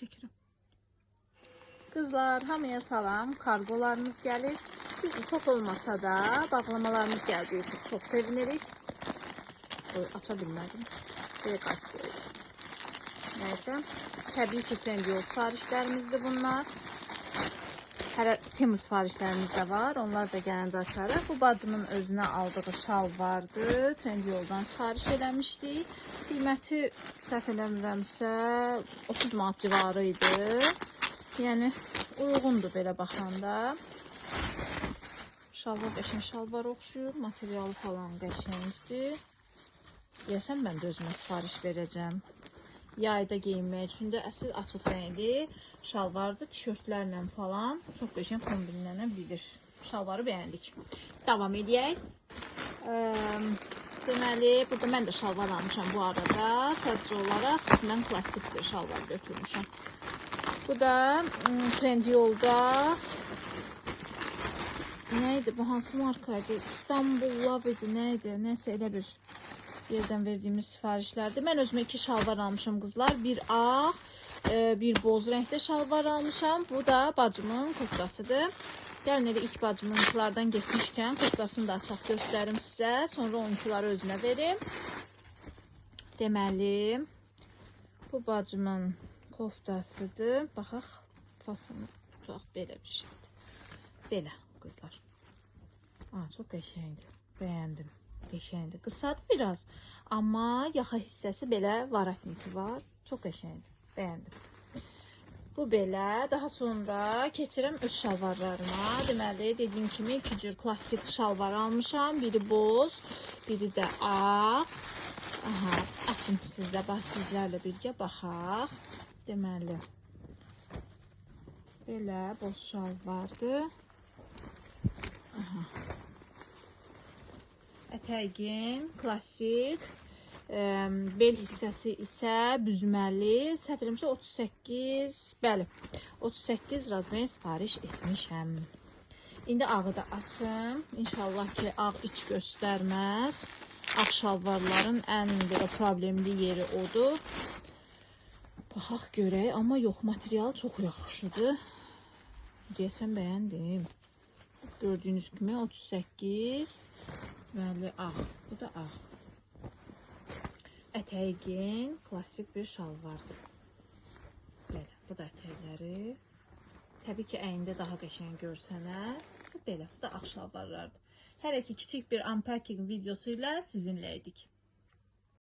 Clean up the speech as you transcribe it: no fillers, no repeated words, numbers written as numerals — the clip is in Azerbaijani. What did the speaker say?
Çekirim. Kızlar, hamıya salam. Kargolarımız gəlir. Biz çok olmasa da bağlamalarımız gəldiyi üçün çox sevinirik. Aça bilmədim. Direkt açıq verir. Neyse. Təbii ki, Trendyol sifarişlərimizdir bunlar. Hələ Temu sifarişlərimiz də var. Onlar da gələndə açarıq. Bu bacımın özünə aldığı şal vardı. Trendyoldan sifariş eləmişdik. Qiyməti səhv eləmirəmsə 30 manat civarı idi. Yəni uyğundur belə baxanda. Şalvar qəşəng şalvar oxşuyur. Materialı falan qəşəngdir. Deyəsən mən də özümə sifariş verəcəm. Yayda geyinmək üçün də əsl açıq rəngli şalvardır. Tişörtlərlə falan çox qəşəng kombinlənə bilir. Şalvarı bəyəndik. Davam edək. Deməli, burada mən də şalvar almışam bu arada. Sadəcə olaraq mən klassik bir şalvar götürmüşəm. Bu da Trendyolda neydi? Bu hansı markaydı? İstanbul Love idi, neydi? Neyse elə bir yerdən verdiyimiz sifarişlərdir. Mən özümə 2 şalvar almışam qızlar. Bir ağ, bir boz rəngdə şalvar almışam. Bu da bacımın kurtkasıdır. Gəlin elə ilk bacımınkilardan getmişkən kurtkasını da açaq göstərim sizə. Sonra onunkiları özünə verim. Deməli, bu bacımın koftasıdır. Baxaq, fasonu tutaq, belə bir şeydir. Belə qızlar. Çox qəşəngdir. Bəyəndim. Qəşəngdir. Qısadır biraz. Amma yaxa hissəsi belə varatniki var. Çox qəşəngdir. Bəyəndim. Bu belə. Daha sonra keçirəm öz şalvarlarıma. Deməli, dediyim kimi 2 cür klassik şalvar almışam. Biri boz, biri də ağ. Aha, açın sizlə, sizlərlə birgə baxaq. Deməli, belə boz şalvardır. Aha. Ətəyin klassik, bel hissəsi isə büzməli, səhv eləmirəmsə 38, bəli, 38 razmeri sifariş etmişəm. İndi ağı da açım. İnşallah ki, ağ iç göstərməz. Ağ şalvarların ən belə problemli yeri odur. Baxaq görək, amma yox, material çox yaxşıdır. Deyəsən bəyəndim. Gördüyünüz kimi 38, bəli, ağ. Bu da ağ. Ətəyin klassik bir şalvardır. Belə, bu da ətəkləri. Təbii ki, əyində daha qəşəng görsənər. Belə, bu da ağ şalvarlardır. Hər iki kiçik bir unpacking videosu ilə sizinlə idik.